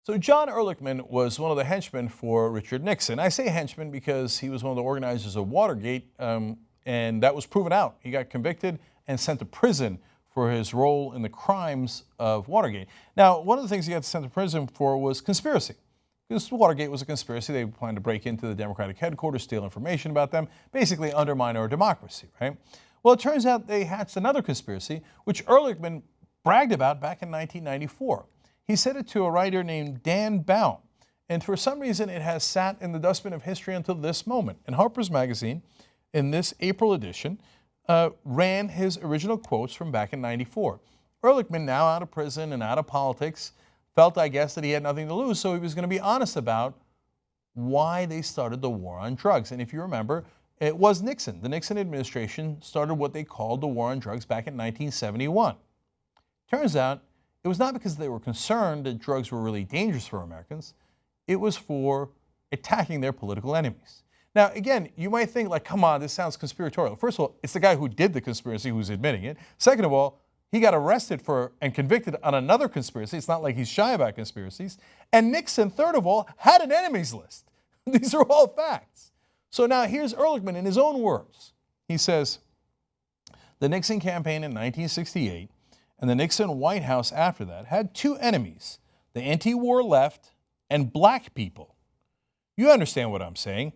So John Ehrlichman was one of the henchmen for Richard Nixon. I say henchman because he was one of the organizers of Watergate, and that was proven out. He got convicted and sent to prison for his role in the crimes of Watergate. Now, one of the things he got sent to prison for was conspiracy. Because Watergate was a conspiracy. They planned to break into the Democratic headquarters, steal information about them, basically undermine our democracy, right? Well, it turns out they hatched another conspiracy, which Ehrlichman bragged about back in 1994. He said it to a writer named Dan Baum, and for some reason it has sat in the dustbin of history until this moment. And Harper's Magazine, in this April edition, ran his original quotes from back in '94. Ehrlichman, now out of prison and out of politics, felt, I guess, that he had nothing to lose, so he was going to be honest about why they started the war on drugs. And if you remember, it was Nixon. The Nixon administration started what they called the war on drugs back in 1971. Turns out, it was not because they were concerned that drugs were really dangerous for Americans. It was for attacking their political enemies. Now, again, you might think, like, come on, this sounds conspiratorial. First of all, it's the guy who did the conspiracy who's admitting it. Second of all, he got arrested for and convicted on another conspiracy. It's not like he's shy about conspiracies. And Nixon, third of all, had an enemies list. These are all facts. So now here's Ehrlichman in his own words. He says, the Nixon campaign in 1968 and the Nixon White House after that had two enemies, the anti-war left and black people. You understand what I'm saying?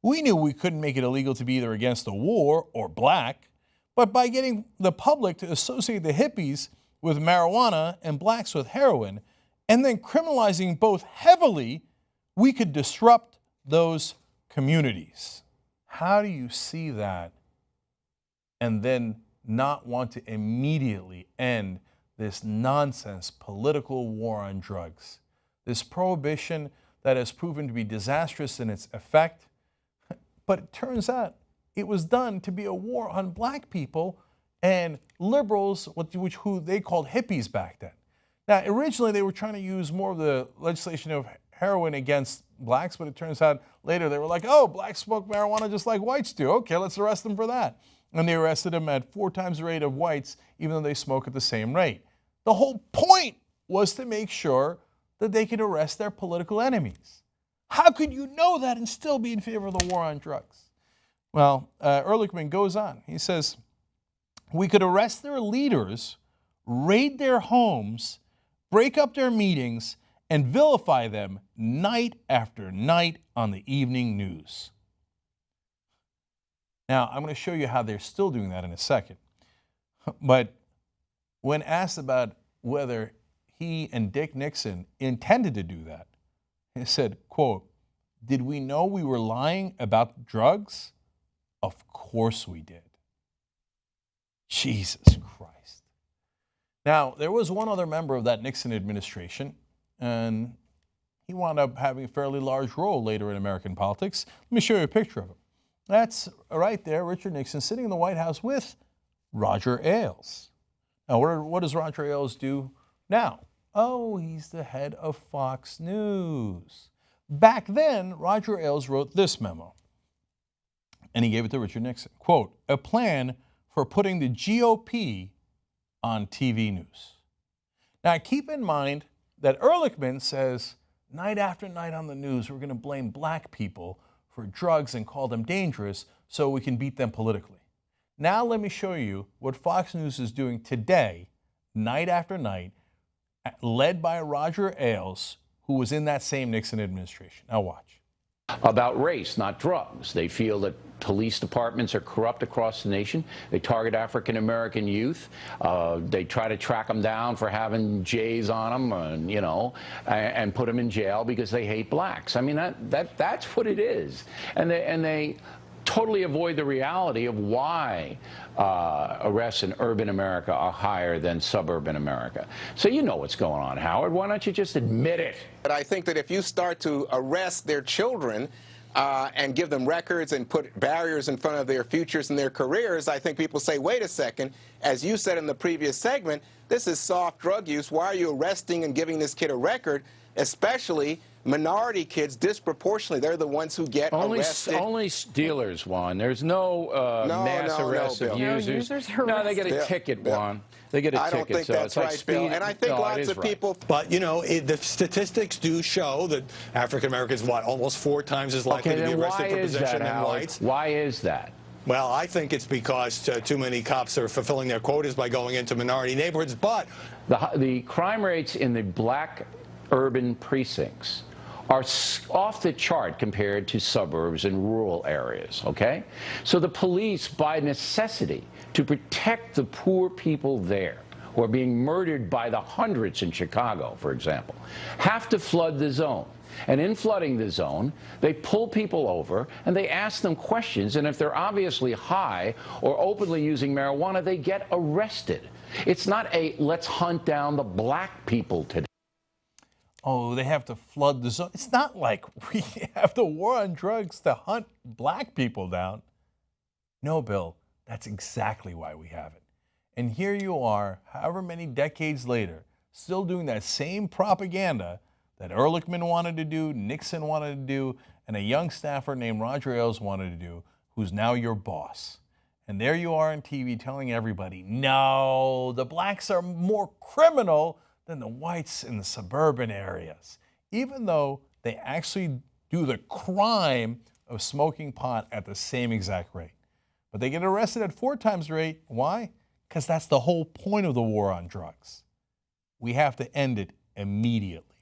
We knew we couldn't make it illegal to be either against the war or black, but by getting the public to associate the hippies with marijuana and blacks with heroin, and then criminalizing both heavily, we could disrupt those communities. How do you see that and then not want to immediately end this nonsense political war on drugs? This prohibition that has proven to be disastrous in its effect, but it turns out it was done to be a war on black people and liberals, who they called hippies back then. Now, originally they were trying to use more of the legislation of heroin against blacks, but it turns out later they were like, oh, blacks smoke marijuana just like whites do. Okay, let's arrest them for that. And they arrested them at 4 times the rate of whites, even though they smoke at the same rate. The whole point was to make sure that they could arrest their political enemies. How could you know that and still be in favor of the war on drugs? Well, Ehrlichman goes on. He says, we could arrest their leaders, raid their homes, break up their meetings, and vilify them night after night on the evening news. Now, I'm going to show you how they're still doing that in a second. But when asked about whether he and Dick Nixon intended to do that, he said, quote, did we know we were lying about drugs? Of course we did. Jesus Christ. Now, there was one other member of that Nixon administration, and he wound up having a fairly large role later in American politics. Let me show you a picture of him. That's right there, Richard Nixon sitting in the White House with Roger Ailes. Now, what does Roger Ailes do now? Oh, he's the head of Fox News. Back then, Roger Ailes wrote this memo, and he gave it to Richard Nixon. Quote, a plan for putting the GOP on TV news. Now, keep in mind that Ehrlichman says, night after night on the news, we're going to blame black people for drugs and call them dangerous so we can beat them politically. Now let me show you what Fox News is doing today, night after night, led by Roger Ailes, who was in that same Nixon administration. Now watch. About race, not drugs. They feel that police departments are corrupt across the nation. They target African-American youth. They try to track them down for having J's on them, and, you know, and put them in jail because they hate blacks. I mean, that's what it is. And they totally avoid the reality of why arrests in urban America are higher than suburban America. So you know what's going on, Howard. Why don't you just admit it? But I think that if you start to arrest their children and give them records and put barriers in front of their futures and their careers, I think people say, wait a second, as you said in the previous segment, this is soft drug use. Why are you arresting and giving this kid a record, especially minority kids disproportionately. They're the ones who get arrested. Only dealers, Juan. There's no mass arrest of Bill. users. No, users are no, they get a arrested. ticket, Bill. Juan. They get a I ticket. don't think so that's it's like right, Bill. And I think lots of people. But, you know, the statistics do show that African Americans, almost 4 times as likely to be arrested for possession than whites. Why is that? Well, I think it's because too many cops are fulfilling their quotas by going into minority neighborhoods. But the crime rates in the black urban precincts are off the chart compared to suburbs and rural areas, okay? So the police, by necessity, to protect the poor people there, who are being murdered by the hundreds in Chicago, for example, have to flood the zone. And in flooding the zone, they pull people over and they ask them questions, and if they're obviously high or openly using marijuana, they get arrested. It's not a let's hunt down the black people today. Oh, they have to flood the zone. It's not like we have the war on drugs to hunt black people down. No, Bill, that's exactly why we have it. And here you are, however many decades later, still doing that same propaganda that Ehrlichman wanted to do, Nixon wanted to do, and a young staffer named Roger Ailes wanted to do, who's now your boss. And there you are on TV telling everybody, no, the blacks are more criminal than the whites in the suburban areas, even though they actually do the crime of smoking pot at the same exact rate. But they get arrested at 4 times the rate. Why? Because that's the whole point of the war on drugs. We have to end it immediately.